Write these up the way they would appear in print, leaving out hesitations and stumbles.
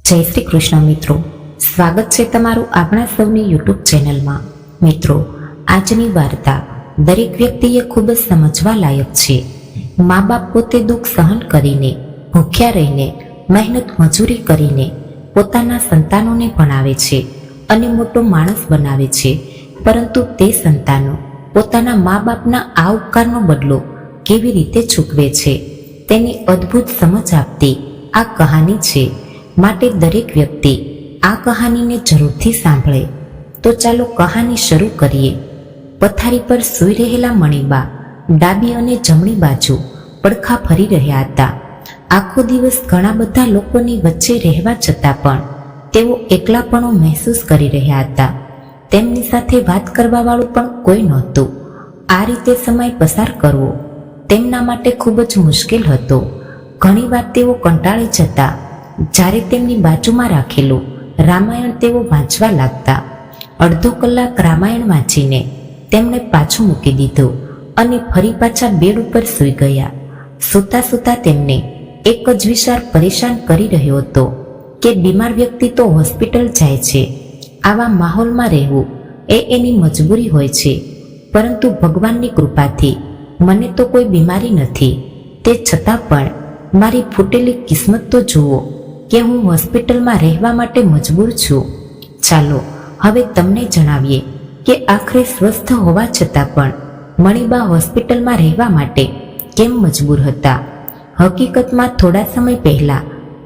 જય શ્રી કૃષ્ણ મિત્રો, સ્વાગત છે તમારું આપણા સૌની યુટ્યુબ ચેનલમાં. મિત્રો, આજની વાર્તા દરેક વ્યક્તિએ ખૂબ જ સમજવા લાયક છે. મા બાપ પોતે દુઃખ સહન કરીને, ભૂખ્યા રહીને, મહેનત મજૂરી કરીને પોતાના સંતાનોને ભણાવે છે અને મોટો માણસ બનાવે છે, પરંતુ તે સંતાનો પોતાના મા બાપના આ ઉપકારનો બદલો કેવી રીતે ચૂકવે છે તેની અદ્ભુત સમજ આપતી આ કહાની છે. માટે દરેક વ્યક્તિ આ કહાનીને જરૂરથી સાંભળે. તો ચાલો કહાની શરૂ કરીએ. પથારી પર સૂઈ રહેલા મણિબા ડાબી અને જમણી બાજુ પડખા ફરી રહ્યા હતા. આખો દિવસ ઘણા બધા લોકોની વચ્ચે રહેવા છતાં પણ તેઓ એકલાપણું મહેસૂસ કરી રહ્યા હતા. તેમની સાથે વાત કરવા વાળું પણ કોઈ નહોતું. આ રીતે સમય પસાર કરવો તેમના માટે ખૂબ જ મુશ્કેલ હતો. ઘણીવાર તેઓ કંટાળી જતા જ્યારે તેમની બાજુમાં રાખેલું રામાયણ તેઓ વાંચવા લાગતા. અડધો કલાક રામાયણ વાંચીને તેમણે પાછું મૂકી દીધું અને ફરી પાછા બેડ ઉપર સૂઈ ગયા. સૂતા સૂતા તેમને એક જ વિચાર પરેશાન કરી રહ્યો હતો કે બીમાર વ્યક્તિ તો હોસ્પિટલ જાય છે, આવા માહોલમાં રહેવું એ એની મજબૂરી હોય છે, પરંતુ ભગવાનની કૃપાથી મને તો કોઈ બીમારી નથી. તે છતાં પણ મારી ફૂટેલી કિસ્મત તો જુઓ કે હું હોસ્પિટલમાં રહેવા માટે મજબૂર છું. ચાલો હવે તમને જણાવીએ કે આખરે સ્વસ્થ હોવા છતાં પણ મણિબા હોસ્પિટલમાં રહેવા માટે કેમ મજબૂર હતા. હકીકતમાં થોડા સમય પહેલા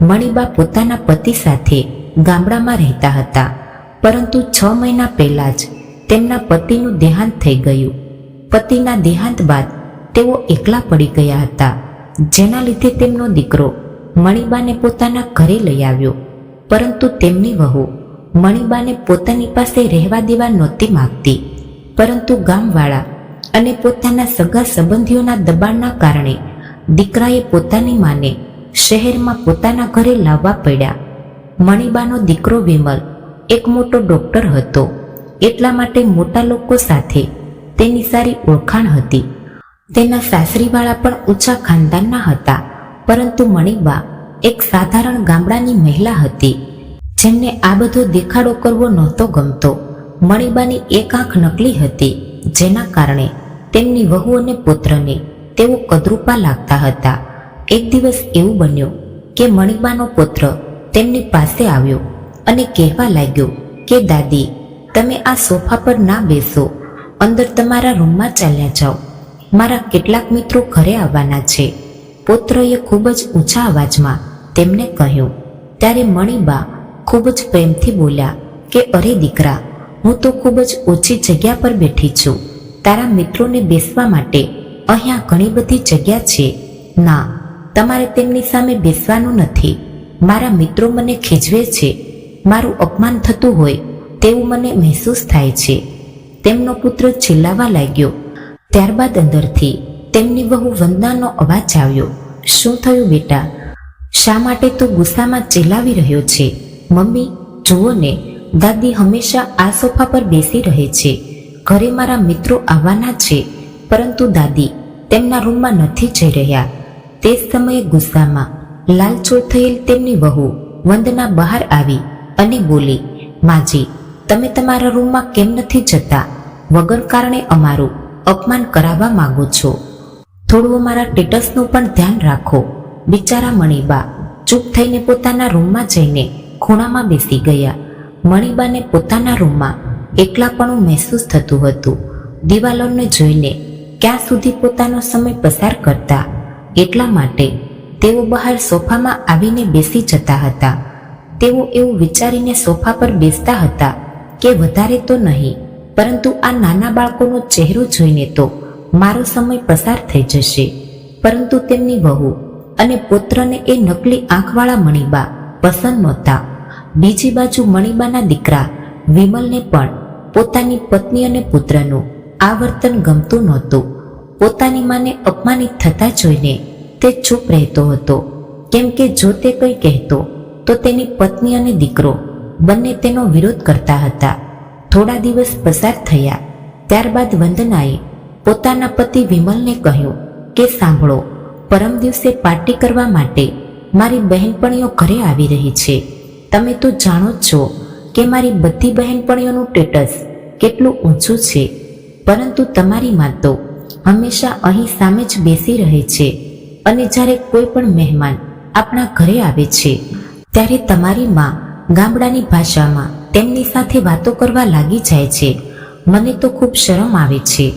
મણિબા પોતાના પતિ સાથે ગામડામાં રહેતા હતા, પરંતુ 6 મહિના પહેલા જ તેમના પતિનું દેહાંત થઈ ગયું. પતિના દેહાંત બાદ તેઓ એકલા પડી ગયા હતા, જેના લીધે તેમનો દીકરો મણિબાને પોતાના ઘરે લઈ આવ્યો. પરંતુ તેમની વહુ મણિબાને પોતાની પાસે રહેવા દેવા નહોતી માંગતી, પરંતુ ગામવાળા અને પોતાના સગા સંબંધીઓના દબાણના કારણે દીકરાએ પોતાની માને શહેરમાં પોતાના ઘરે લાવવા પડ્યા. મણિબાનો દીકરો વિમલ એક મોટો ડોક્ટર હતો, એટલા માટે મોટા લોકો સાથે તેની સારી ઓળખાણ હતી. તેના સાસરીવાળા પણ ઊંચા ખાનદાનના હતા, પરંતુ મણિબા એક સાધારણ ગામડાની મહિલા હતી, જેમને આ બધો દેખાડો કરવો નહોતો ગમતો. મણિબાની એક આંખ નકલી હતી, જેના કારણે તેમની વહુ અને પુત્રને તેઓ કદરૂપા લાગતા હતા. એક દિવસ એવું બન્યું કે મણિબાનો પુત્ર તેમની પાસે આવ્યો અને કહેવા લાગ્યો કે દાદી, તમે આ સોફા પર ના બેસો, અંદર તમારા રૂમમાં ચાલ્યા જાઓ, મારા કેટલાક મિત્રો ઘરે આવવાના છે. પુત્રએ ખૂબ જ ઊંચા અવાજમાં તેમને કહ્યું. ત્યારે મણિબા ખૂબ જ પ્રેમથી બોલ્યા કે અરે દીકરા, હું તો ખૂબ જ ઓછી જગ્યા પર બેઠી છું, તારા મિત્રોને બેસવા માટે અહીંયા ઘણી બધી જગ્યા છે. ના, તમારે તેમની સામે બેસવાનું નથી. મારા મિત્રો મને ખીજવે છે, મારું અપમાન થતું હોય તેવું મને મહેસૂસ થાય છે. તેમનો પુત્ર ચિલ્લાવા લાગ્યો. ત્યારબાદ અંદરથી તેમની વહુ વંદનાનો અવાજ આવ્યો. શું થયું બેટા? શા માટે તો ગુસ્સામાં ચિલ્લાવી રહ્યો છે? મમ્મી જુઓ ને, દાદી હંમેશા આ સોફા પર બેસી રહે છે. ઘરે મારા મિત્રો આવવાના છે, પરંતુ દાદી તેમના રૂમમાં નથી જઈ રહ્યા. તે સમયે ગુસ્સામાં લાલચોળ થયેલ તેમની વહુ વંદના બહાર આવી અને બોલી, માજી, તમે તમારા રૂમમાં કેમ નથી જતા? વગર કારણે અમારું અપમાન કરાવવા માંગો છો. થોડું અમારા સ્ટેટસનું પણ ધ્યાન રાખો. બિચારા મણિબા ચૂપ થઈને પોતાના રૂમમાં જઈને ખૂણામાં બેસી ગયા. મણિબાને પોતાના રૂમમાં એકલાપણું મહેસૂસ થતું હતું. દિવાલોને જોઈને ક્યાં સુધી પોતાનો સમય પસાર કરતા, એટલા માટે તેઓ બહાર સોફામાં આવીને બેસી જતા હતા. તેઓ એવું વિચારીને સોફા પર બેસતા હતા કે વધારે તો નહીં, પરંતુ આ નાના બાળકોનો ચહેરો જોઈને તો મારો સમય પસાર થઈ જશે. પરંતુ તેમની વહુ અને પુત્રને એ નકલી આંખવાળા મણિબા પસંદ નહોતા. બીજી બાજુ મણિબાના દીકરા વિમલને પણ પોતાની પત્ની અને પુત્રનું આ વર્તન ગમતું નહોતું. પોતાની માને અપમાનિત થતા જોઈને તે ચૂપ રહેતો હતો, કેમ કે જો તે કંઈ કહેતો તો તેની પત્ની અને દીકરો બંને તેનો વિરોધ કરતા હતા. થોડા દિવસ પસાર થયા. ત્યારબાદ વંદનાએ પોતાના પતિ વિમલને કહ્યું કે સાંભળો, પરમ દિવસે પાર્ટી કરવા માટે મારી બહેનપણીઓ ઘરે આવી રહી છે. તમે તો જાણો જ છો કે મારી બધી બહેનપણીઓનું સ્ટેટસ કેટલું ઊંચું છે, પરંતુ તમારી માં તો હંમેશા અહીં સામે જ બેસી રહે છે અને જ્યારે કોઈ પણ મહેમાન આપણા ઘરે આવે છે ત્યારે તમારી માં ગામડાની ભાષામાં તેમની સાથે વાતો કરવા લાગી જાય છે. મને તો ખૂબ શરમ આવે છે.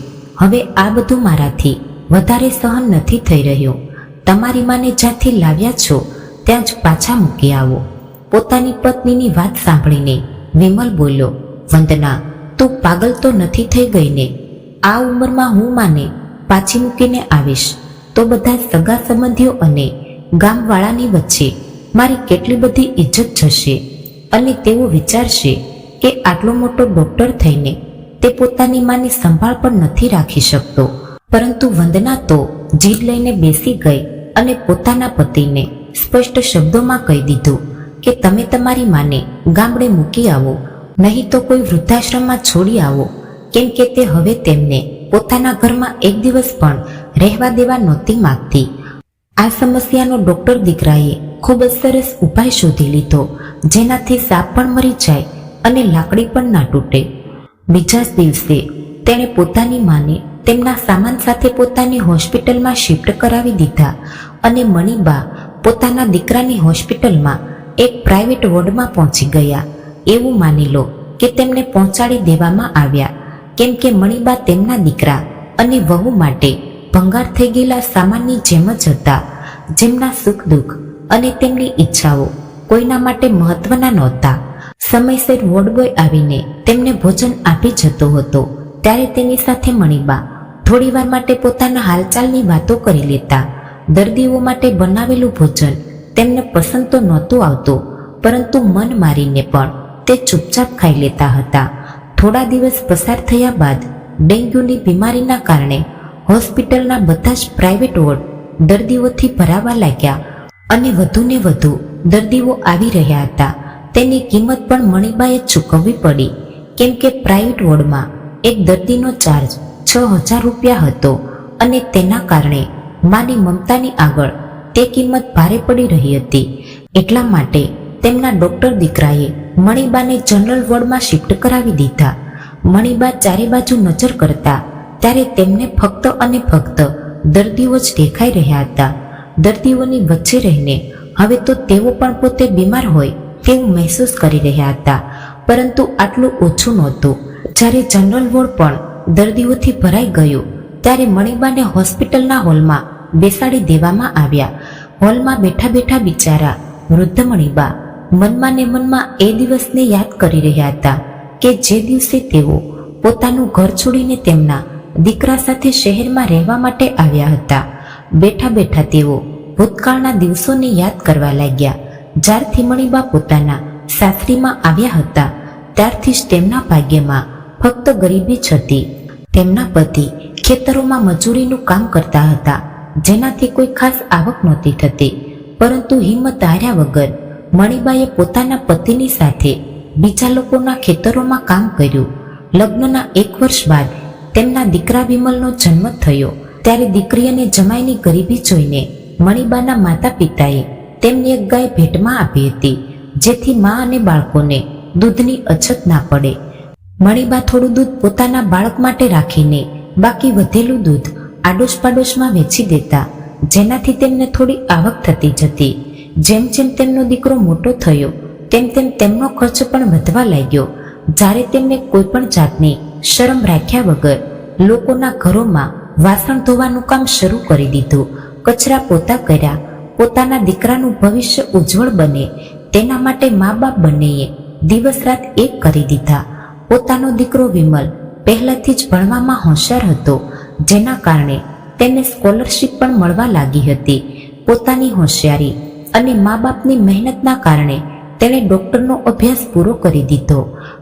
હવે આ બધું મારાથી વધારે સહન નથી થઈ રહ્યું. તમારી માને જ્યાંથી લાવ્યા છો ત્યાં જ પાછા મૂકી આવો. પોતાની પત્નીની વાત સાંભળીને વિમલ બોલ્યો, વંદના, તું પાગલ તો નથી થઈ ગઈ ને? આ ઉંમરમાં હું માને પાછી મૂકીને આવીશ તો બધા સગા સંબંધીઓ અને ગામવાળાની વચ્ચે મારી કેટલી બધી ઇજ્જત જશે અને તેઓ વિચારશે કે આટલો મોટો ડોક્ટર થઈને તે પોતાની માની સંભાળ પણ નથી રાખી શકતો. પરંતુ વંદના તો જીદ લઈને બેસી ગઈ અને પોતાના પતિને સ્પષ્ટ શબ્દોમાં કહી દીધું કે તમે તમારી માને ગામડે મૂકી આવો, નહીં તો કોઈ વૃદ્ધાશ્રમમાં છોડી આવો, કેમ કે તે હવે તેમને પોતાના ઘરમાં એક દિવસ પણ રહેવા દેવા નહોતી માંગતી. આ સમસ્યાનો ડોક્ટર દીકરાએ ખૂબ જ સરસ ઉપાય શોધી લીધો, જેનાથી સાપ પણ મરી જાય અને લાકડી પણ ના તૂટે. બીજા જ દિવસે તેણે પોતાની માને તેમના સામાન સાથે પોતાની હોસ્પિટલમાં શિફ્ટ કરાવી દીધા અને મણિબા પોતાના દીકરાની હોસ્પિટલમાં એક પ્રાઇવેટ વોર્ડમાં પહોંચી ગયા. એવું માની લો કે તેમને પહોંચાડી દેવામાં આવ્યા, કેમ કે મણિબા તેમના દીકરા અને વહુ માટે ભંગાર થઈ ગયેલા સામાનની જેમ જ હતા, જેમના સુખ દુઃખ અને તેમની ઈચ્છાઓ કોઈના માટે મહત્વના નહોતા. સમયસર વોર્ડબોય આવીને તેમને ભોજન આપી જતો હતો ત્યારે તેની સાથે મણિબા થોડીવાર માટે પોતાના હાલચાલની વાતો કરી લેતા. દર્દીઓ માટે બનાવેલું ભોજન તેમને પસંદ તો નહોતું આવતું, પરંતુ મન મારીને પણ તે ચૂપચાપ ખાઈ લેતા હતા. થોડા દિવસ પસાર થયા બાદ ડેન્ગ્યુની બીમારીના કારણે હોસ્પિટલના બધા જ પ્રાઇવેટ વોર્ડ દર્દીઓથી ભરાવા લાગ્યા અને વધુને વધુ દર્દીઓ આવી રહ્યા હતા. તેની કિંમત પણ મણિબાએ ચૂકવવી પડી, કેમ કે પ્રાઇવેટ વોર્ડમાં એક દર્દીનો ચાર્જ 6,000 રૂપિયા હતો અને તેના કારણે માની મમતાની આગળ તે કિંમત ભારે પડી રહી હતી. એટલા માટે તેમના ડોક્ટર દીકરાએ મણિબાને જનરલ વોર્ડમાં શિફ્ટ કરાવી દીધા. મણિબા ચારે બાજુ નજર કરતા ત્યારે તેમને ફક્ત અને ફક્ત દર્દીઓ જ દેખાઈ રહ્યા હતા. દર્દીઓની વચ્ચે રહીને હવે તો તેઓ પણ પોતે બીમાર હોય તેવું મહેસૂસ કરી રહ્યા હતા, પરંતુ આટલું ઓછું નહોતું. જ્યારે જનરલ વોર્ડ પણ દર્દીઓથી ભરાઈ ગયું ત્યારે મણિબાને હોસ્પિટલના હોલમાં બેસાડી દેવામાં આવ્યા. હોલમાં બેઠા બેઠા બિચારા વૃદ્ધ મણિબા મનમાં ને મનમાં એ દિવસને યાદ કરી રહ્યા હતા કે જે દિવસે તેઓ પોતાનું ઘર છોડીને તેમના દીકરા સાથે શહેરમાં રહેવા માટે આવ્યા હતા. બેઠા બેઠા તેઓ ભૂતકાળના દિવસોને યાદ કરવા લાગ્યા. જ્યારથી મણિબા પોતાના સાસરીમાં આવ્યા હતા ત્યારથી જ તેમના ભાગ્યમાં ફક્ત ગરીબી જ હતી. તેમના પતિ ખેતરોમાં મજૂરીનું કામ કરતા હતા, જેનાથી કોઈ ખાસ આવક નહોતી થતી, પરંતુ હિંમત હાર્યા વગર મણિબાએ પોતાના પતિની સાથે બીજા લોકોના ખેતરોમાં કામ કર્યું. લગ્નના 1 વર્ષ બાદ તેમના દીકરા વિમલનો જન્મ થયો. ત્યારે દીકરી અને જમાઈની ગરીબી જોઈને મણિબાના માતા પિતાએ તેમને એક ગાય ભેટમાં આપી હતી, જેથી મા અને બાળકોને દૂધની અછત ના પડે. મણિબા થોડું દૂધ પોતાના બાળક માટે રાખીને બાકી વધેલું દૂધ આડોશ પાડોશમાં વેચી દેતા, જેનાથી તેમને થોડી આવક થતી જતી. જેમ જેમ તેમનો દીકરો મોટો થયો તેમ તેમ તેમનો ખર્ચ પણ વધવા લાગ્યો. જ્યારે તેમને કોઈ પણ જાતની શરમ રાખ્યા વગર લોકોના ઘરોમાં વાસણ ધોવાનું કામ શરૂ કરી દીધું, કચરા પોતા કર્યા. પોતાના દીકરાનું ભવિષ્ય ઉજ્જવળ બને તેના માટે મા બાપ બંનેએ દિવસ રાત એક કરી દીધા. પોતાનો દીકરો વિમલ પહેલાથી જ ભણવામાં હોશિયાર હતો, જેના કારણે તેને સ્કોલરશીપ પણ મળવા લાગી હતી. પોતાની હોશિયારી અને મા બાપની મહેનતના કારણે તેણે ડોક્ટરનો અભ્યાસ પૂરો કરી દીધો.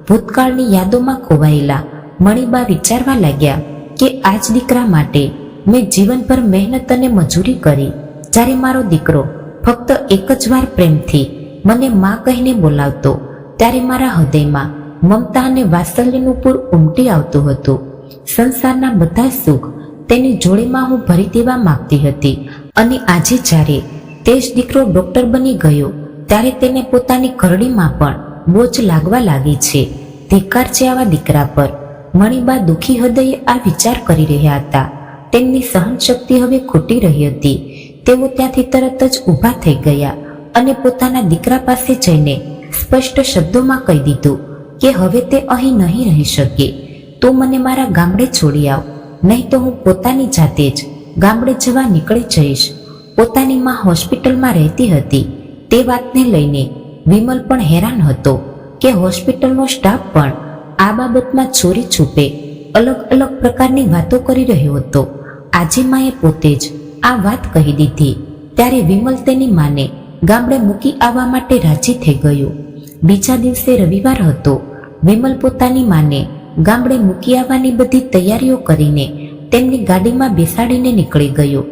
ભૂતકાળની યાદોમાં ખોવાયેલા મણિબા વિચારવા લાગ્યા કે આ જ દીકરા માટે મેં જીવનભર મહેનત અને મજૂરી કરી. જ્યારે મારો દીકરો ફક્ત એક જ વાર પ્રેમથી મને માં કહીને બોલાવતો ત્યારે મારા હૃદયમાં મમતા અને વાત્સલ્યનું પૂર ઉમટી આવતું હતું. સંસારના બધા સુખ તેની જોડીમાં હું ભરી દેવા માંગતી હતી, અને આજે જ્યારે તે જ દીકરો ડોક્ટર બની ગયો ત્યારે તેને પોતાની ઘરડીમાં પણ બોજ લાગવા લાગી છે. ધિક્કાર છે આવા દીકરા પર. મણિબા દુઃખી હૃદયે આ વિચાર કરી રહ્યા હતા. તેમની સહનશક્તિ હવે ખૂટી રહી હતી. તેઓ ત્યાંથી તરત જ ઊભા થઈ ગયા અને પોતાના દીકરા પાસે જઈને સ્પષ્ટ શબ્દોમાં કહી દીધું કે હવે તે અહીં નહીં રહી શકે. તો મને મારા ગામડે છોડી આવ, નહીં તો હું પોતાની જાતે જ ગામડે જવા નીકળી જઈશ. પોતાની માં હોસ્પિટલમાં રહેતી હતી. તે વાતને લઈને વિમલ પણ હેરાન હતો કે હોસ્પિટલનો સ્ટાફ પણ આ બાબતમાં ચોરી છૂપે અલગ અલગ પ્રકારની વાતો કરી રહ્યો હતો. આજે માએ પોતે જ આ વાત કહી દીધી ત્યારે વિમલ તેની માને ગામડે મૂકી આવવા માટે રાજી થઈ ગયો. બીજા દિવસે રવિવાર હતો. વિમલ પોતાની માને ગામડે મૂકી આવવાની બધી તૈયારીઓ કરીને તેમની ગાડીમાં બેસાડીને નીકળી ગયો.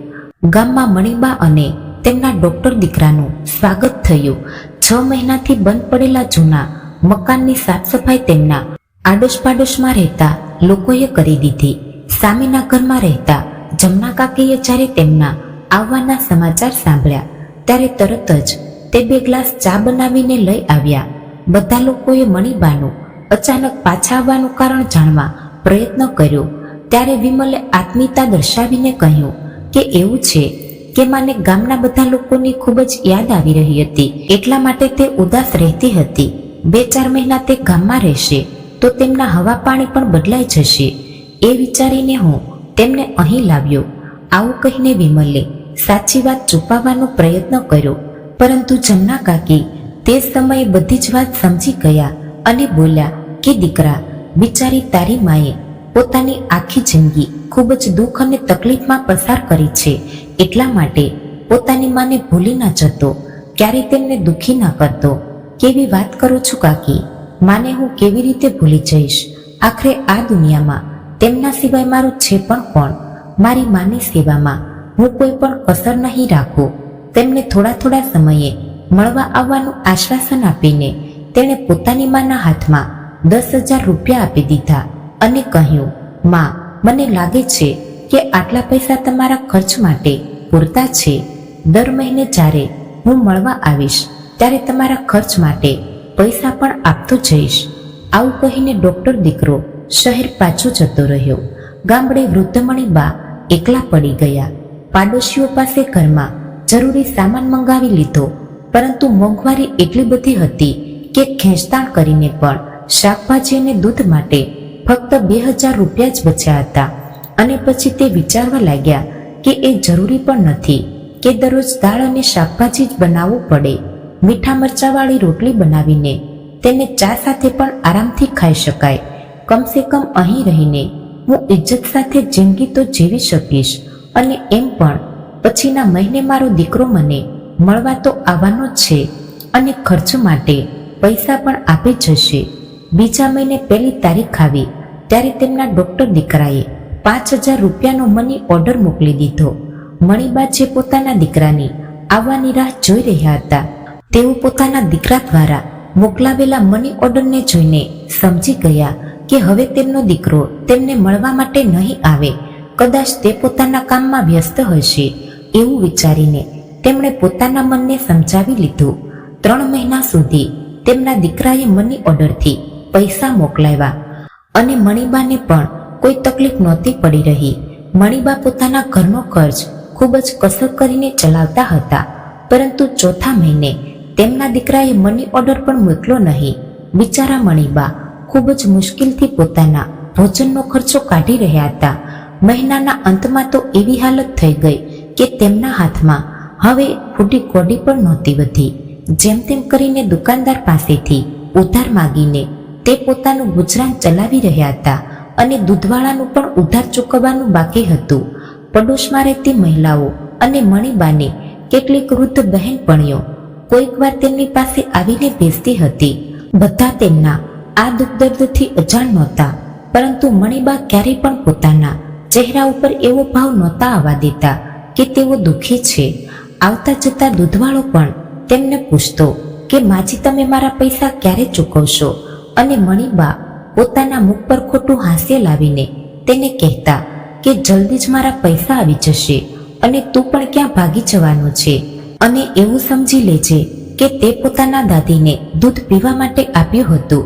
ગામમાં મણિબા અને તેમના ડોક્ટર દીકરાનું સ્વાગત થયું. 6 મહિનાથી બંધ પડેલા જૂના મકાનની સાફ સફાઈ તેમના આડોશ પાડોશમાં રહેતા લોકોએ કરી દીધી. સામેના ઘરમાં રહેતા જમના કાકીએ જ્યારે તેમના આવવાના સમાચાર સાંભળ્યા ત્યારે તરત જ તે 2 ગ્લાસ ચા બનાવીને લઈ આવ્યા. બધા લોકોએ મણિબાનું અચાનક પાછા આવવાનું કારણ જાણવા પ્રયત્ન કર્યો ત્યારે વિમલે આત્મીયતા દર્શાવીને કહ્યું કે એવું છે કે મને ગામના બધા લોકોની ખૂબ જ યાદ આવી રહી હતી, એટલા માટે તે ઉદાસ રહેતી હતી. 2-4 મહિના તે ગામમાં રહેશે તો તેમના હવા પાણી પણ બદલાઈ જશે. એ વિચારીને હું તેમને અહીં લાવ્યો. આવું કહીને વિમલે સાચી વાત છુપાવવાનો પ્રયત્ન કર્યો, પરંતુ જમના કાકી તે સમયે બધી જ વાત સમજી ગયા અને બોલ્યા કે દીકરા, બિચારી તારી માએ પોતાની આખી જિંદગી ખૂબ જ દુઃખ અને તકલીફમાં પસાર કરી છે, એટલા માટે પોતાની માને ભૂલી ન જતો, ક્યારેય તેમને દુઃખી ન કરતો. કેવી વાત કરું છું કાકી, માને હું કેવી રીતે ભૂલી જઈશ? આખરે આ દુનિયામાં તેમના સિવાય મારું છે પણ કોણ? મારી માની સેવામાં હું કોઈ પણ કસર નહીં રાખું. તેમને થોડા સમયે મળવા આવવાનું આશ્વાસન આપીને તેણે પોતાની માના હાથમાં 10,000 રૂપિયા આપી દીધા અને કહ્યું, માં, મને લાગે છે કે આટલા પૈસા તમારા ખર્ચ માટે પૂરતા છે. દર મહિને જ્યારે હું મળવા આવીશ ત્યારે તમારા ખર્ચ માટે પૈસા પણ આપતો જઈશ. આવું કહીને ડોક્ટર દીકરો શહેર પાછો જતો રહ્યો. ગામડે વૃદ્ધ મણિબા એકલા પડી ગયા. પાડોશીઓ પાસે ઘરમાં જરૂરી સામાન મંગાવી લીધો, પરંતુ મોંઘવારી એટલી બધી હતી કે ખેંચતાણ કરીને પણ શાકભાજી અને દૂધ માટે ફક્ત 2,000 રૂપિયા જ બચ્યા હતા. અને પછી તે વિચારવા લાગ્યા કે એ જરૂરી પણ નથી કે દરરોજ દાળ અને શાકભાજી જ બનાવવું પડે. મીઠા મરચાવાળી રોટલી બનાવીને તેને ચા સાથે પણ આરામથી ખાઈ શકાય. કમસે કમ અહીં રહીને હું ઇજ્જત સાથે જિંદગી તો જીવી શકીશ, અને એમ પણ પછીના મહિને મારો દીકરો મને મળવા તો આવવાનો જ છે અને ખર્ચ માટે પૈસા પણ આપી જશે. બીજા મહિને 1 તારીખ આવી ત્યારે તેમના ડોક્ટર દીકરાએ 5,000 રૂપિયાનો મની ઓર્ડર મોકલી દીધો. મણિબા જે પોતાના દીકરાની આવવાની રાહ જોઈ રહ્યા હતા, તેઓ પોતાના દીકરા દ્વારા મોકલાવેલા મની ઓર્ડરને જોઈને સમજી ગયા કે હવે તેમનો દીકરો તેમને મળવા માટે નહીં આવે. કદાચ તે પોતાના કામમાં વ્યસ્ત હશે. એવું વિચારીને તેમણે પોતાના મનને સમજાવી લીધું. 3 મહિના સુધી તેમના દીકરાએ મની ઓર્ડરથી પૈસા મોકલાવ્યા અને મણિબાને પણ કોઈ તકલીફ નહોતી પડી રહી. મણિબા પોતાના ઘરનો ખર્ચ ખૂબ જ કસર કરીને ચલાવતા હતા, પરંતુ 4થા મહિને તેમના દીકરાએ મની ઓર્ડર પણ મોકલ્યો નહીં. બિચારા મણિબા ખૂબ જ મુશ્કેલથી પોતાના ભોજનનો ખર્ચો કાઢી રહ્યા હતા. મહિનાના અંતમાં તો એવી હાલત થઈ ગઈ કે તેમના હાથમાં હવે ફૂટી કોડી પણ નહોતી વધી. જેમ તેમ કરીને દુકાનદાર પાસેથી ઉધાર માગીને તે પોતાનું ગુજરાન ચલાવી રહ્યા હતા અને દૂધવાળાનું પણ ઉધાર ચૂકવવાનું બાકી હતું. પડોશમાં રહેતી મહિલાઓ અને મણિબાને કેટલીક વૃદ્ધ બહેનપણીઓ કોઈક વાર તેમની પાસે આવીને બેસતી હતી. બધા તેમના આ દુઃખ દર્દથી અજાણ નહોતા, પરંતુ મણિબા ક્યારેય પણ પોતાના ચહેરા ઉપર એવો ભાવ નહોતા આવવા દેતા કે તેઓ દુઃખી છે. આવતા જતા દૂધવાળો પણ તેમને પૂછતો કે માજી, તમે મારા પૈસા ક્યારે ચૂકવશો? અને મણિબા પોતાના મુખ પર ખોટું હાસ્ય લાવીને તેને કહેતા કે જલ્દી જ મારા પૈસા આવી જશે અને તું પણ ક્યાં ભાગી જવાનો છે, અને એવું સમજી લેજે કે તે પોતાના દાદીને દૂધ પીવા માટે આપ્યું હતું,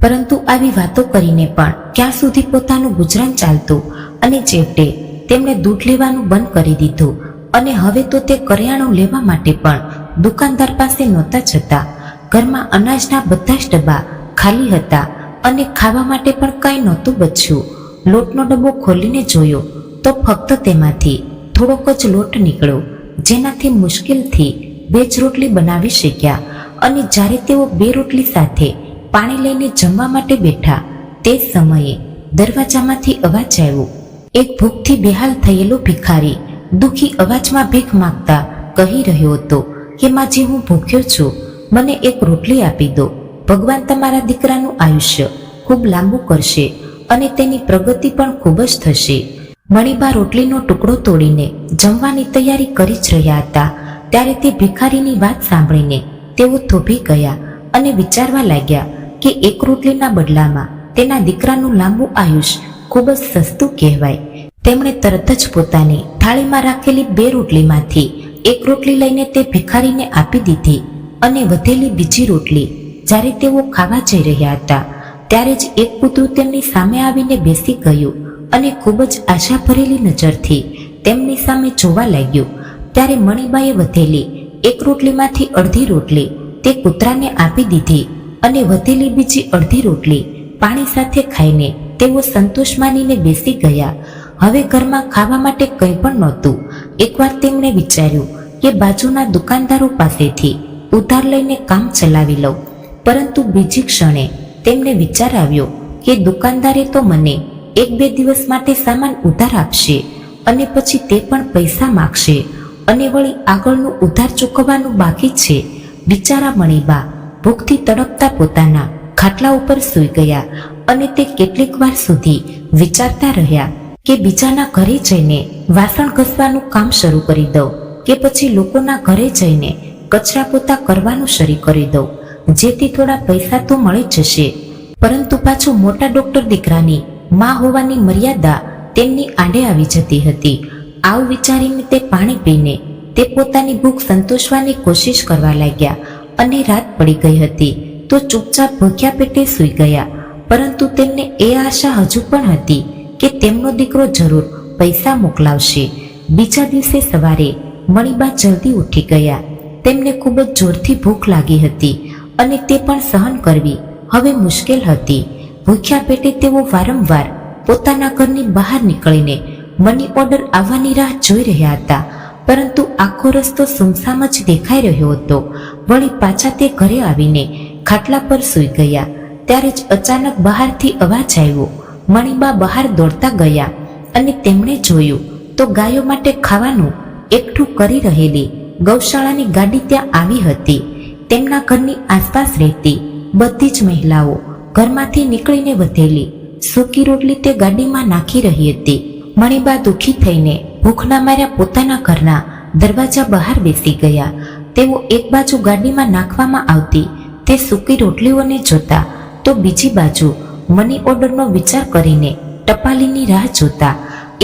પરંતુ આવી વાતો કરીને પણ ક્યાં સુધી પોતાનું ગુજરાન ચાલતું અને છેવટે તેમણે દૂધ લેવાનું બંધ કરી દીધું અને હવે તો તે કરિયાણું લેવા માટે પણ દુકાનદાર પાસે નહોતા જતા. ઘરમાં અનાજના બધા જ ડબ્બા ખાલી હતા અને ખાવા માટે પણ કંઈ નહોતું બચ્યું. લોટનો ડબ્બો ખોલીને જોયો તો ફક્ત તેમાંથી થોડોક જ લોટ નીકળ્યો, જેનાથી મુશ્કેલથી 2 જ રોટલી બનાવી શક્યા. અને જ્યારે તેઓ 2 રોટલી સાથે પાણી લઈને જમવા માટે બેઠા તે સમયે દરવાજામાંથી અવાજ આવ્યો. એક ભૂખથી બેહાલ થયેલો ભિખારી દુઃખી અવાજમાં ભીખ માંગતા કહી રહ્યો હતો કે માજી, હું ભૂખ્યો છું, મને એક રોટલી આપી દો. ભગવાન તમારા દીકરાનું આયુષ્ય ખૂબ લાંબુ કરશે અને તેની પ્રગતિ પણ ખૂબ જ થશે. મણિબા રોટલીનો ટુકડો તોડીને જમવાની તૈયારી કરી જ રહ્યા હતા ત્યારે તે ભિખારીની વાત સાંભળીને તેઓ થોભી ગયા અને વિચારવા લાગ્યા કે એક રોટલીના બદલામાં તેના દીકરાનું લાંબુ આયુષ્ય ખૂબ જ સસ્તું કહેવાય. તેમણે તરત જ પોતાની થાળીમાં રાખેલી 2 રોટલીમાંથી એક રોટલી લઈને તે ભિખારીને આપી દીધી અને વધેલી બીજી રોટલી જ્યારે તેઓ ખાવા જઈ રહ્યા હતા ત્યારે જ એક કૂતરું તેમની સામે આવીને બેસી ગયું અને ખૂબ જ આશા ભરેલી નજરથી તેમની સામે જોવા લાગ્યું. ત્યારે મણિબાએ વધેલી એક રોટલીમાંથી અડધી રોટલી તે કૂતરાને આપી દીધી અને વધેલી બીજી અડધી રોટલી પાણી સાથે ખાઈને તેઓ સંતોષ માનીને બેસી ગયા. હવે ઘરમાં ખાવા માટે કંઈ પણ નહોતું. એકવાર તેમણે વિચાર્યું કે બાજુના દુકાનદારો પાસેથી ઉધાર લઈને કામ ચલાવી લઉં, પરંતુ બીજી ક્ષણે તેમને વિચાર આવ્યો કે દુકાનદારે તો મને 1-2 દિવસ માટે સામાન ઉધાર આપશે અને પછી તે પણ પૈસા માગશે અને વળી આગળનું ઉધાર ચૂકવવાનું બાકી છે. બિચારા મણિબા ભૂખથી તડપતા પોતાના ખાટલા ઉપર સૂઈ ગયા અને તે કેટલીક વાર સુધી વિચારતા રહ્યા કે બીજાના ઘરે જઈને વાસણ ઘસવાનું કામ શરૂ કરી દઉં કે પછી લોકોના ઘરે જઈને કચરા પોતા કરવાનું શરૂ કરી દઉં, જેથી થોડા પૈસા તો મળી જશે. પરંતુ પાછું મોટા ડોક્ટર દીકરાની માં હોવાની મર્યાદા તેમની આડે આવી જતી હતી. આવું વિચારીને તે પાણી પીને તે પોતાની ભૂખ સંતોષવાની કોશિશ કરવા લાગ્યા અને રાત પડી ગઈ હતી તો ચૂપચાપ ભૂખ્યા પેટે સૂઈ ગયા. પરંતુ તેમને એ આશા હજુ પણ હતી કે તેમનો દીકરો જરૂર પૈસા મોકલાવશે. બીજા દિવસે સવારે મણિબા જલ્દી ઉઠી ગયા. તેમને ખૂબ જ જોરથી ભૂખ લાગી હતી અને તે પણ સહન કરવી હવે મુશ્કેલ હતી. ભૂખ્યા પેટે તેઓ વારંવાર પોતાના ઘરની બહાર નીકળીને મની ઓર્ડર આવવાની રાહ જોઈ રહ્યા હતા, પરંતુ આખો રસ્તો સુમસામ જ દેખાઈ રહ્યો હતો. વળી પાછા તે ઘરે આવીને ખાટલા પર સૂઈ ગયા ત્યારે જ અચાનક બહારથી અવાજ આવ્યો. મણિબા બહાર દોડતા ગયા અને તેમણે જોયું તો ગાયો માટે ખાવાનું એકઠું કરી રહેલી ગૌશાળાની ગાડી ત્યાં આવી હતી. તેમના ઘરની આસપાસ રહેતી બધી જ મહિલાઓ ઘરમાંથી નીકળીને વધેલી સૂકી રોટલી તે ગાડીમાં નાખી રહી હતી. મણિબા દુઃખી થઈને ભૂખના માર્યા પોતાના ઘરના દરવાજા બહાર બેસી ગયા. તેઓ એક બાજુ ગાડીમાં નાખવામાં આવતી તે સૂકી રોટલીઓને જોતા તો બીજી બાજુ મની ઓર્ડરનો વિચાર કરીને ટપાલીની રાહ જોતા.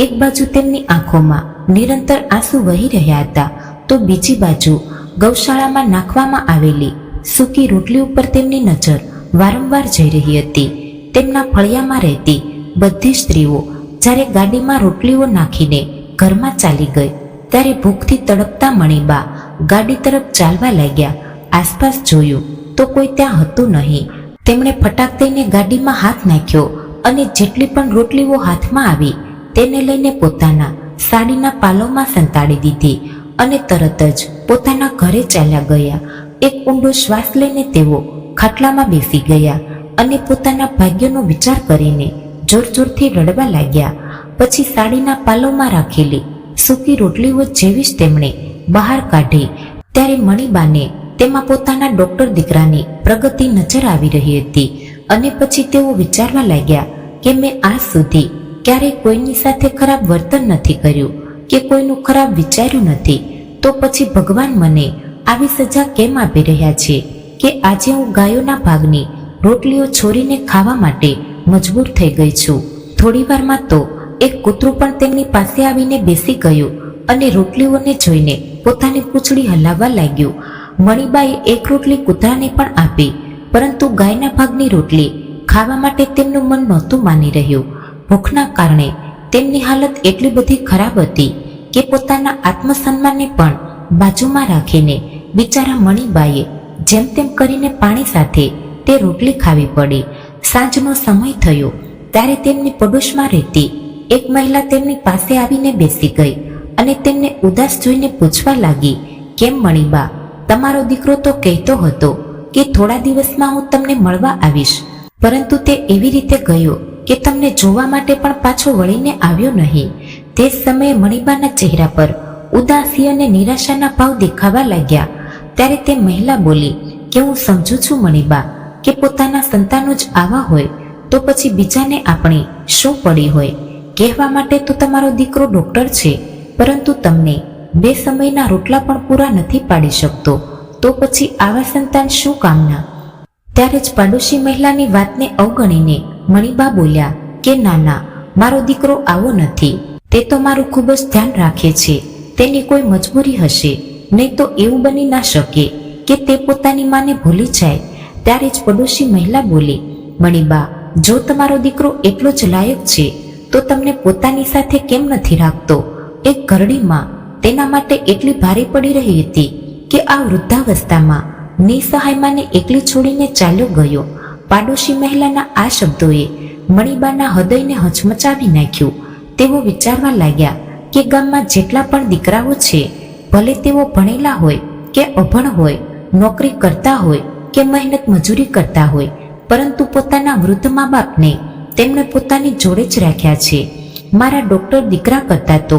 એક બાજુ તેમની આંખોમાં નિરંતર આંસુ વહી રહ્યા હતા તો બીજી બાજુ ગૌશાળામાં નાખવામાં આવેલી સૂકી રોટલી ઉપર તેમની નજર વારંવાર જઈ રહી હતી. તેમના ફળિયામાં રહેતી બધી સ્ત્રીઓ જ્યારે ગાડીમાં રોટલીઓ નાખીને ઘરમાં ચાલી ગઈ ત્યારે ભૂખથી તડપતા મણિબા ગાડી તરફ ચાલવા લાગ્યા. આસપાસ જોયું તો કોઈ ત્યાં હતું નહીં. તેમણે ફટાક દઈને ગાડીમાં હાથ નાખ્યો અને જેટલી પણ રોટલીઓ હાથમાં આવી તેને લઈને પોતાના સાડીના પાલોમાં સંતાડી દીધી અને તરત જ પોતાના ઘરે ચાલ્યા ગયા. એક ઊંડો શ્વાસ લઈને તેઓ ખાટલામાં બેસી ગયા અને પોતાના ભાગ્યનો વિચાર કરીને જોર જોરથી રડવા લાગ્યા. પછી સાડીના પાલોમાં રાખેલી સૂકી રોટલીઓ જેવી જ તેમણે બહાર કાઢી ત્યારે મણિબાને તેમાં પોતાના ડોક્ટર દીકરાની પ્રગતિ નજર આવી રહી હતી અને પછી તેઓ વિચારવા લાગ્યા કે મેં આજ સુધી ક્યારેય કોઈની સાથે ખરાબ વર્તન નથી કર્યું કે કોઈનું ખરાબ વિચાર્યું નથી, તો પછી ભગવાન મને આવી સજા કેમ આપી રહ્યા છે કે આજે હું ગાયોના ભાગની રોટલીઓ છોડીને ખાવા માટે મજબૂર થઈ ગઈ છું. થોડી વારમાં તો એક કૂતરું પણ તેમની પાસે આવીને બેસી ગયું અને રોટલીઓને જોઈને પોતાની પૂંછડી હલાવવા લાગ્યું. મણિબાએ એક રોટલી કૂતરાને પણ આપી, પરંતુ ગાયના ભાગની રોટલી ખાવા માટે તેમનું મન નહોતું માની રહ્યું. ભૂખના કારણે તેમની હાલત એટલી બધી ખરાબ હતી કે પોતાના આત્મસન્માનને પણ બાજુમાં રાખીને બિચારા મણિબાએ જેમ તેમ કરીને પાણી સાથે તે રોટલી ખાવી પડી. સાંજનો સમય થયો ત્યારે તેમની પડોશમાં રહેતી એક મહિલા તેમની પાસે આવીને બેસી ગઈ અને તેમને ઉદાસ જોઈને પૂછવા લાગી, કેમ મણિબા, તમારો દીકરો તો કહેતો હતો કે થોડા દિવસમાં હું તમને મળવા આવીશ, પરંતુ તે એવી રીતે ગયો કે તમને જોવા માટે પણ પાછો વળીને આવ્યો નહીં. તે જ સમયે મણિબાના ચહેરા પર ઉદાસી અને નિરાશાના ભાવ દેખાવા લાગ્યા. ત્યારે તે મહિલા બોલી કે હું સમજુ છું મણિબા કે પોતાના સંતાનો જ આવા હોય તો પછી બીજાને આપણે શું પડી હોય. કહેવા માટે તો તમારો દીકરો ડોક્ટર છે, પરંતુ તમને 2 સમયના રોટલા પણ પૂરા નથી પાડી શકતો, તો પછી આવા સંતાન શું કામના. ત્યારે જ પાડોશી મહિલાની વાતને અવગણીને મણિબા બોલ્યા કે ના ના, મારો દીકરો આવો નથી, તે તો મારું ખૂબ જ ધ્યાન રાખે છે, તેની કોઈ મજબૂરી હશે, નહીં તો એવું બની ના શકે કે તે પોતાની માને ભૂલી જાય. ત્યારે જ પડોશી મહિલા બોલી, મણિબા, જો તમારો દીકરો એટલો જ લાયક છે તો તમને પોતાની સાથે કેમ નથી રાખતો. એક ઘરડીમાં તેના માટે એટલી ભારે પડી રહી હતી કે આ વૃદ્ધાવસ્થામાં નિસહાય માને એકલી છોડીને ચાલ્યો ગયો. પાડોશી મહિલાના આ શબ્દોએ મણિબાના હૃદયને હચમચાવી નાખ્યું. તેઓ વિચારવા લાગ્યા કે ગામમાં જેટલા પણ દીકરાઓ છે, ભલે તેઓ ભણેલા હોય કે અભણ હોય, નોકરી કરતા હોય કે મહેનત મજૂરી કરતા હોય, પરંતુ પોતાના વૃદ્ધ મા બાપને તેમણે પોતાની જોડે જ રાખ્યા છે. મારા ડોક્ટર દીકરા કરતા તો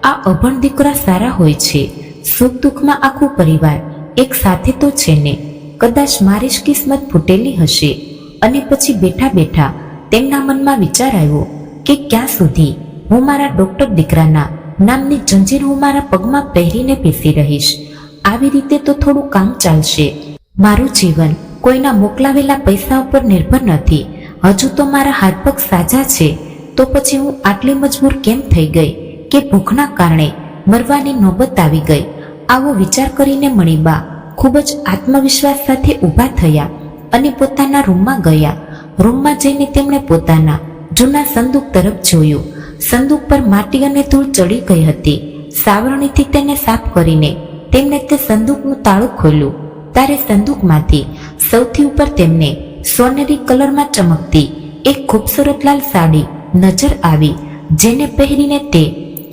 આ અભણ દીકરા સારા હોય છે. સુખ દુઃખમાં આખું પરિવાર એક સાથે તો છે ને. કદાચ મારી જ કિસ્મત ફૂટેલી હશે. અને પછી બેઠા બેઠા તેમના મનમાં વિચાર આવ્યો કે ક્યાં સુધી હું મારા ડોક્ટર દીકરાના નામની જંજીર હું મારા પગમાં પહેરીને બેસી રહીશ. આવી રીતે તો થોડું કામ ચાલશે. મારું જીવન કોઈના મોકલાવેલા પૈસા ઉપર નિર્ભર નથી. હજુ તો મારા હાથ પગ સાજા છે, તો પછી હું આટલી મજબૂર કેમ થઈ ગઈ કે ભૂખના કારણે મરવાની નોબત આવી ગઈ. આવો વિચાર કરીને મણિબા ખૂબ જ આત્મવિશ્વાસ સાથે ઊભા થયા અને પોતાના રૂમમાં ગયા. રૂમમાં જઈને તેમણે પોતાના જૂના સંદૂક તરફ જોયું. સંદૂક પર માટી અને ધૂળ ચડી ગઈ હતી. સાવરણીથી તેને સાફ કરીને તેમણે તે સંદૂકનું તાળું ખોલ્યું. ત્યારે સંદૂકમાંથી સૌથી ઉપર તેમને સોનેરી કલરમાં ચમકતી એક ખૂબસૂરત લાલ સાડી નજર આવી, જેને પહેરીને તે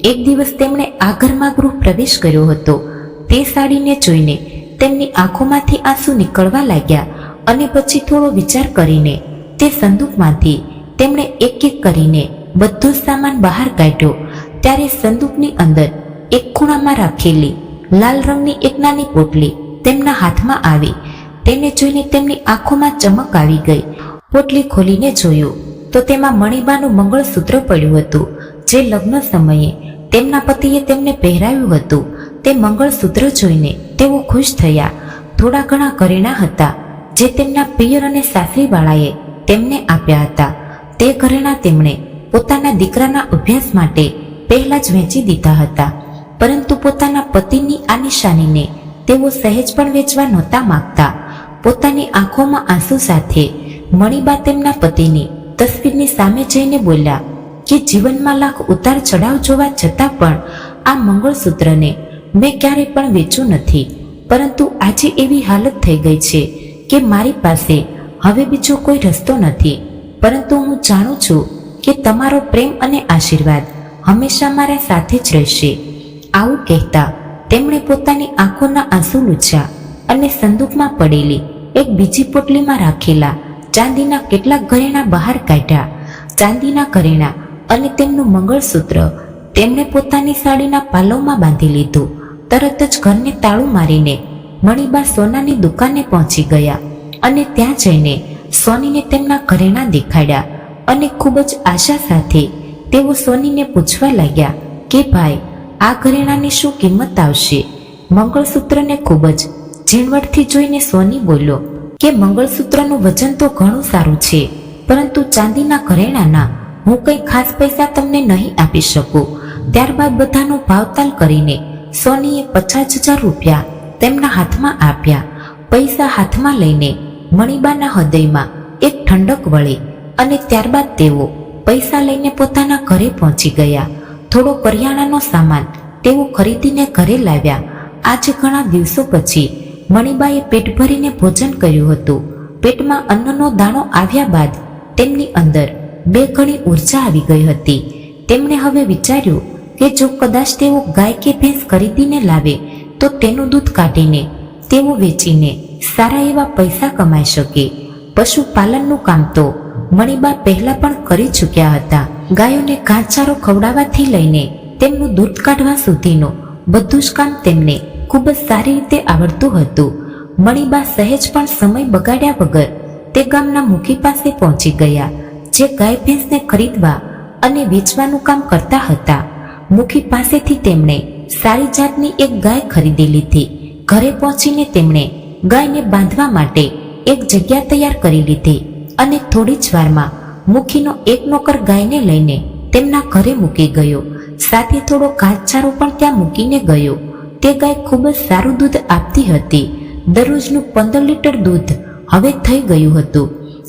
એક દિવસ તેમણે આ ઘરમાં ગૃહ પ્રવેશ કર્યો હતો. તે સાડીને જોઈને તેમની આંખોમાંથી આંસુ નીકળવા લાગ્યા અને પછી થોડો વિચાર કરીને તે સંદૂકમાંથી તેમણે એક એક કરીને બધો સામાન બહાર કાઢ્યો. ત્યારે સંદૂકની અંદર એક ખૂણામાં રાખેલી લાલ રંગની એક નાની પોટલી તેમના હાથમાં આવી. તેને જોઈને તેમની આંખોમાં ચમક આવી ગઈ. પોટલી ખોલીને જોયું તો તેમાં મણિબાનું મંગળસૂત્ર પડ્યું હતું, જે લગ્ન સમયે તેમના પતિએ તેમને પહેરાવ્યું હતું. તે મંગળસૂત્ર જોઈને તેઓ ખુશ થયા. થોડા ઘણા ઘરેણાં હતા જે તેમના પિયર અને સાસરીવાળાએ તેમને આપ્યા હતા. તે ઘરેણાં તેમણે પોતાના દીકરાના અભ્યાસ માટે પહેલા જ વેચી દીધા હતા, પરંતુ પોતાના પતિની આ નિશાનીને તેઓ સહેજ પણ વેચવા નહોતા માંગતા. પોતાની આંખોમાં આંસુ સાથે મણિબા તેમના પતિની તસવીરની સામે જઈને બોલ્યા કે જીવનમાં લાખ ઉતાર ચઢાવ જોવા છતાં પણ આ મંગળસૂત્રને મેં ક્યારેય પણ વેચ્યું નથી, પરંતુ આજે એવી હાલત થઈ ગઈ છે કે મારી પાસે હવે બીજો કોઈ રસ્તો નથી. પરંતુ હું જાણું છું કે તમારો પ્રેમ અને આશીર્વાદ હંમેશા મારા સાથે જ રહેશે. આવું કહેતા તેમણે પોતાની આંખોના આંસુ લૂછ્યા અને સંદૂકમાં પડેલી એક બીજી પોટલીમાં રાખેલા ચાંદીના કેટલાક ઘરેણાં બહાર કાઢ્યા. ચાંદીના ઘરેણાં અને તેમનું મંગળસૂત્ર તેમણે પોતાની સાડીના પાલવમાં બાંધી લીધું. તરત જ ઘરને તાળું મારીને મણિબા સોનાની દુકાને પહોંચી ગયા અને ત્યાં જઈને સોનીને તેમના ઘરેણાં દેખાડ્યા અને ખૂબ જ આશા સાથે તેઓ સોનીને પૂછવા લાગ્યા કે ભાઈ, આ ઘરેણાંની શું કિંમત આવશે? મંગળસૂત્રને ખૂબ જ ઝીણવટથી જોઈને સોની બોલ્યો કે મંગળસૂત્રનું વજન તો ઘણું સારું છે, પરંતુ ચાંદીના ઘરેણાંના હું કંઈ ખાસ પૈસા તમને નહીં આપી શકું. ત્યારબાદ બધાનો ભાવતાલ કરીને સોનીએ 50,000 રૂપિયા તેમના હાથમાં આપ્યા. પૈસા હાથમાં લઈને મણિબાના હૃદયમાં એક ઠંડક વળી અને ત્યારબાદ તેઓ પૈસા લઈને પોતાના ઘરે પહોંચી ગયા. થોડો કરિયાણાનો સામાન તેઓ ખરીદીને ઘરે લાવ્યા. આજે ઘણા દિવસો પછી મણિબાએ પેટ ભરીને ભોજન કર્યું હતું. પેટમાં અન્નનો દાણો આવ્યા બાદ તેમની અંદર બે ઘણી ઉર્જા આવી ગઈ હતી. તેમણે હવે વિચાર્યું કે જો કદાચ તેઓ ગાય કે ભેંસ ખરીદીને લાવે તો તેનું દૂધ કાઢીને તેઓ વેચીને સારા એવા પૈસા કમાઈ શકે. પશુપાલનનું કામ તો મણિબા પહેલા પણ કરી ચૂક્યા હતા. ગાયોને ઘાસચારો ખવડાવવાથી લઈને તેમનું દૂધ કાઢવા સુધીનું બધું જ કામ તેમને ખૂબ જ સારી રીતે આવડતું હતું. મણિબા સહેજ પણ સમય બગાડ્યા વગર તે ગામના મુખી પાસે પહોંચી ગયા, જે ગાય ભેંસને ખરીદવા અને વેચવાનું કામ કરતા હતા. મુખી પાસેથી તેમણે સારી જાતની એક ગાય ખરીદી લીધી. ઘરે પહોંચીને તેમણે ગાયને બાંધવા માટે એક જગ્યા તૈયાર કરી લીધી અને થોડી જ વારમાં મુખીનો એક નોકર ગાયને લઈને તેમના ઘરે મૂકી ગયો. સાથે થોડો ઘાસચારો પણ ત્યાં મૂકીને ગયો. તે ગાય ખૂબ જ સારું દૂધ આપતી હતી. દરરોજનું 15 લીટર દૂધ હવે થઈ ગયું હતું.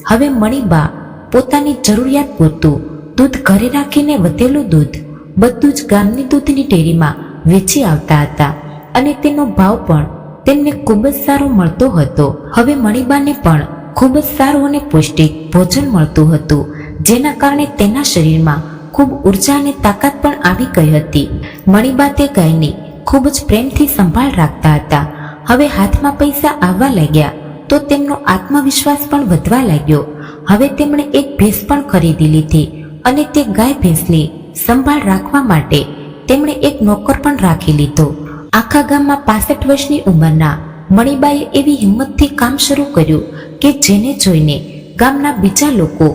હવે મણિબા પોતાની જરૂરિયાત પૂરતું દૂધ ઘરે રાખીને વધેલું દૂધ બધું જ ગામની દૂધની ડેરીમાં વેચી આવતા હતા અને તેનો ભાવ પણ તેમને ખૂબ જ સારો મળતો હતો. હવે મણિબાને પણ ખૂબ જ સારું અને પૌષ્ટિક ભોજન મળતું હતું, જેના કારણે તેના શરીરમાં ખૂબ ઉર્જા અને તાકાત પણ આવી ગઈ હતી. મણિબા તે ગાયની ખૂબ જ પ્રેમથી સંભાળ રાખતા હતા. હવે હાથમાં પૈસા આવવા લાગ્યા તો તેમનો આત્મવિશ્વાસ પણ વધવા લાગ્યો. હવે તેમણે એક ભેંસ પણ ખરીદી લીધી અને તે ગાય ભેંસની સંભાળ રાખવા માટે તેમણે એક નોકર પણ રાખી લીધો. આખા ગામમાં 65 વર્ષની ઉંમરના મણિબાએ એવી હિંમતથી કામ શરૂ કર્યું કે જેને જોઈને ગામના બીજા લોકો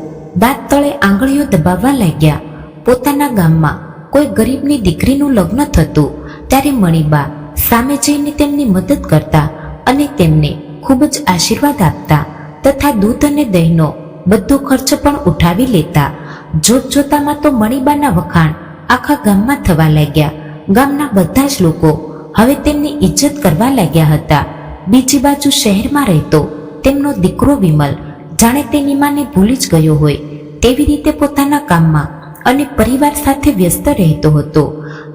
દાંત તળે આંગળીઓ દબાવવા લાગ્યા. પોતાના ગામમાં કોઈ ગરીબની દીકરીનું લગ્ન થતું ત્યારે મણિબા સામે જઈને તેમની મદદ કરતા અને તેમને ખૂબ જ આશીર્વાદ આપતા તથા દૂધ અને દહીંનો બધો ખર્ચ પણ ઉઠાવી લેતા. જોતજોતામાં તો મણિબાના વખાણ આખા ગામમાં થવા લાગ્યા. ગામના બધા જ લોકો હવે તેમની ઇજ્જત કરવા લાગ્યા હતા. બીજી બાજુ શહેરમાં રહેતો તેમનો દીકરો વિમલ જાણે તેની માને ભૂલી જ ગયો હોય તેવી રીતે પોતાના કામમાં અને પરિવાર સાથે વ્યસ્ત રહેતો હતો.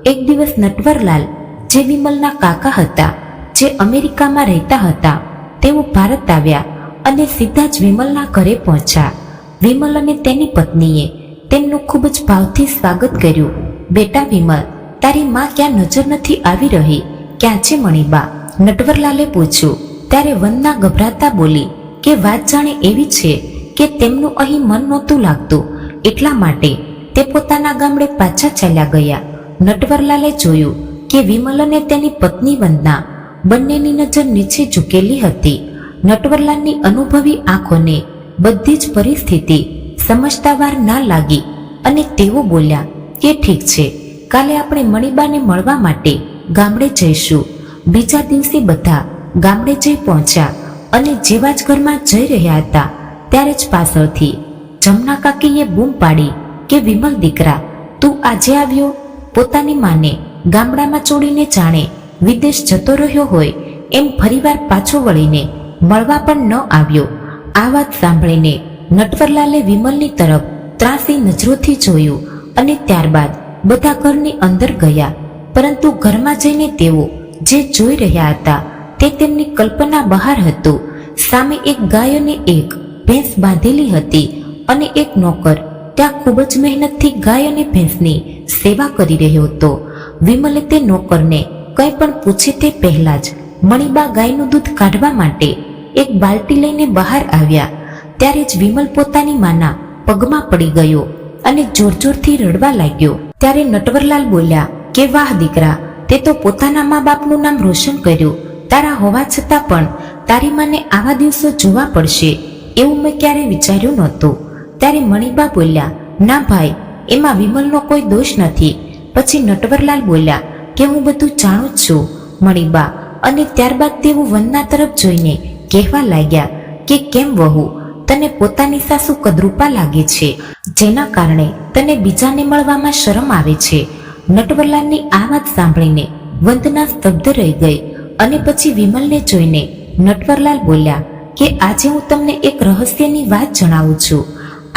એક દિવસ નટવરલાલ, જે વિમલના કાકા હતા, જે અમેરિકામાં રહેતા હતા, તેઓ ભારત આવ્યા અને સીધા જ વિમલના ઘરે પહોંચ્યા. વિમલ અને તેની પત્નીએ તેમનું ખૂબ જ ભાવથી સ્વાગત કર્યું. બેટા વિમલ, તારી માં ક્યાં નજર નથી આવી રહી? ક્યાં છે મણિબા? નટવરલાલે પૂછ્યું. ત્યારે વંદના ગભરાતા બોલી કે વાત જાણે એવી છે કે તેમનું અહીં મન નહોતું લાગતું, એટલા માટે તે પોતાના ગામડે પાછા ચાલ્યા ગયા. નટવરલાલે જોયું કે વિમલ અને તેની પત્ની વંદના બંનેની નજર નીચે ઝૂકેલી હતી. નટવરલાલની અનુભવી આંખોને બધી જ પરિસ્થિતિ સમજતા વાર ના લાગી અને તેઓ બોલ્યા કે ઠીક છે, કાલે આપણે મણિબાને મળવા માટે ગામડે જઈશું. બીજા દિવસે બધા ગામડે જઈ પહોંચ્યા અને જેવા જ ઘરમાં જઈ રહ્યા હતા ત્યારે જ પાછળથી જમના કાકીએ બૂમ પાડી કે વિમલ દીકરા, તું આજે આવ્યો? પોતાની માને ગામડામાં છોડીને જાણે વિદેશ જતો રહ્યો હોય એમ ફરીવાર પાછો વળીને મળવા પણ ન આવ્યો. આ વાત સાંભળીને નટવરલાલે વિમલની તરફ ત્રાસી નજરોથી જોયું અને ત્યારબાદ બધા ઘરની અંદર ગયા. પરંતુ ઘરમાં જઈને તેઓ જે જોઈ રહ્યા હતા તે તેમની કલ્પના બહાર હતું. સામે એક ગાય અને એક ભેંસ બાંધેલી હતી અને એક નોકર ત્યાં ખૂબ જ મહેનતથી ગાય અને ભેંસની સેવા કરી રહ્યો હતો. વિમલે તે નોકરને કંઈ પણ પૂછે તે પહેલા જ મણિબા ગાયનું દૂધ કાઢવા માટે એક બાલટી લઈને બહાર આવ્યા. ત્યારે જ વિમલ પોતાની માના પગમાં પડી ગયો અને જોરજોરથી રડવા લાગ્યો. ત્યારે નટવરલાલ બોલ્યા કે વાહ દીકરા, તે તો પોતાના મા બાપનું નામ રોશન કર્યું. તારા હોવા છતાં પણ તારી માને આવા દિવસો જોવા પડશે એવું મેં ક્યારે વિચાર્યું નહોતું. ત્યારે મણિબા બોલ્યા, ના ભાઈ, એમાં વિમલનો કોઈ દોષ નથી. પછી નટવરલાલ બોલ્યા કે હું બધું જાણું જ છું મણિબા. અને ત્યારબાદ તેઓ વંદના તરફ જોઈને કહેવા લાગ્યા કે કેમ વહુ, તને પોતાની સાસુ કદરૂપા લાગે છે, જેના કારણે તને બીજાને મળવામાં શરમ આવે છે. નટવરલાલની આ વાત સાંભળીને વંદના સ્તબ્ધ રહી ગઈ અને પછી વિમલને જોઈને નટવરલાલ બોલ્યા કે આજે હું તમને એક રહસ્યની વાત જણાવું છું.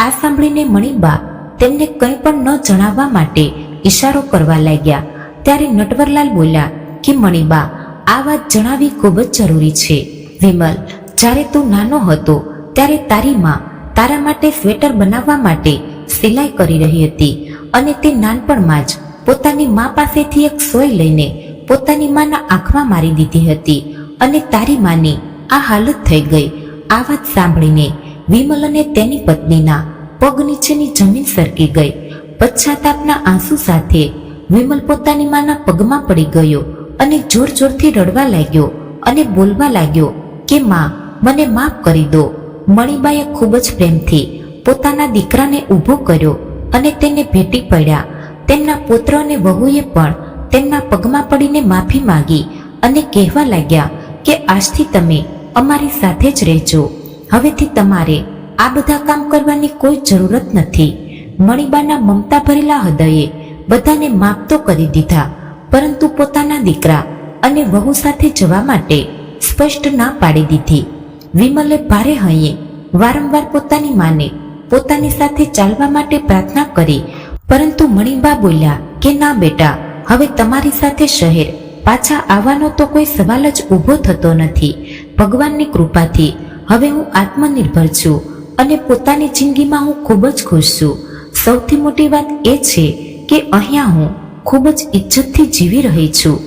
આ સાંભળીને મણિબા તેમને કંઈ પણ ન જણાવવા માટે ઈશારો કરવા લાગ્યા. ત્યારે નટવરલાલ બોલ્યા કે મણિબા, આ વાત જણાવવી ખૂબ જ જરૂરી છે. વિમલ, જ્યારે તું નાનો હતો ત્યારે તારી માં તારા માટે સ્વેટર બનાવવા માટે સિલાઈ કરી રહી હતી અને તે નાનપણમાં જ પોતાની માં પાસેથી એક સોય લઈને પોતાની માના આંખમાં મારી દીધી હતી અને તારી માની આ હાલત થઈ ગઈ. આ વાત સાંભળીને વિમલ અને તેની પત્નીના પગ નીચેની જમીન સરકી ગઈ. પશ્ચાતાપના આંસુ સાથે વિમલ પોતાની માના પગમાં પડી ગયો અને જોર જોરથી રડવા લાગ્યો અને બોલવા લાગ્યો કે માં, મને માફ કરી દો. મણિબાએ ખૂબ જ પ્રેમથી પોતાના દીકરાને ઊભો કર્યો અને તેને ભેટી પડ્યા. તેમના પુત્ર અને વહુએ પણ તેમના પગમાં પડીને માફી માંગી અને કહેવા લાગ્યા કે આજથી તમે અમારી સાથે જ રહેજો. હવેથી તમારે આ બધા કામ કરવાની કોઈ જરૂરત નથી. મણિબાના મમતા ભરેલા હૃદયે બધાને માફ તો કરી દીધા, પરંતુ પોતાના દીકરા અને વહુ સાથે જવા માટે સ્પષ્ટ ના પાડી દીધી. વિમલે ભારે હૈયે વારંવાર પોતાની માને પોતાની સાથે ચાલવા માટે પ્રાર્થના કરી, પરંતુ મણિબા બોલ્યા કે ના બેટા, હવે તમારી સાથે શહેર પાછા આવવાનો તો કોઈ સવાલ જ ઊભો થતો નથી. ભગવાનની કૃપાથી હવે હું આત્મનિર્ભર છું અને પોતાની જિંદગીમાં હું ખૂબ જ ખુશ છું. સૌથી મોટી વાત એ છે કે અહીંયા હું ખૂબ જ ઇજ્જતથી જીવી રહી છું.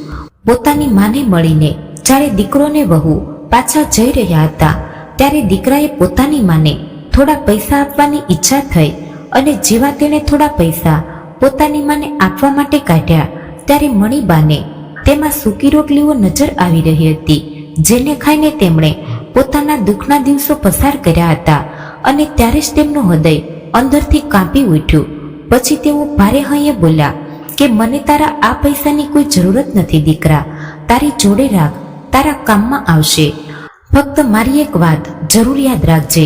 પોતાની માને મળીને જ્યારે દીકરો ને વહુ પાછા જઈ રહ્યા હતા ત્યારે દીકરાએ પોતાની માને થોડા પૈસા આપવાની ઈચ્છા થઈ અને જેવા તેણે થોડા પૈસા પોતાની માને આપવા માટે કાઢ્યા ત્યારે મણિબાને તેમાં સૂકી રોટલીઓ નજર આવી રહી હતી, જેને ખાઈને તેમણે પોતાના દુઃખના દિવસો પસાર કર્યા હતા. અને ત્યારે જ તેમનું હૃદય અંદરથી કાંપી ઉઠ્યું. પછી તેઓ ભારે હૈયે બોલ્યા કે મને તારા આ પૈસાની કોઈ જરૂરત નથી દીકરા, તારી જોડે રાખ, તારા કામમાં આવશે. ફક્ત મારી એક વાત જરૂર યાદ રાખજે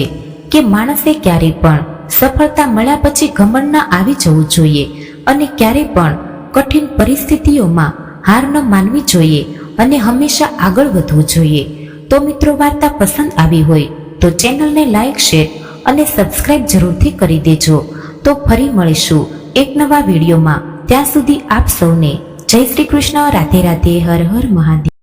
કે માણસે ક્યારે પણ સફળતા મળ્યા પછી ઘમંડ ના આવી જવું જોઈએ અને ક્યારે પણ કઠિન પરિસ્થિતિઓમાં હાર ન માનવી જોઈએ અને હંમેશા આગળ વધવું જોઈએ. તો મિત્રો, વાર્તા પસંદ આવી હોય તો ચેનલને લાઈક, શેર અને સબસ્ક્રાઇબ જરૂરથી કરી દેજો. તો ફરી મળીશું એક નવા વિડીયોમાં. ત્યાં સુધી આપ સૌને જય શ્રી કૃષ્ણ, રાધે રાધે, હર હર મહાદેવ.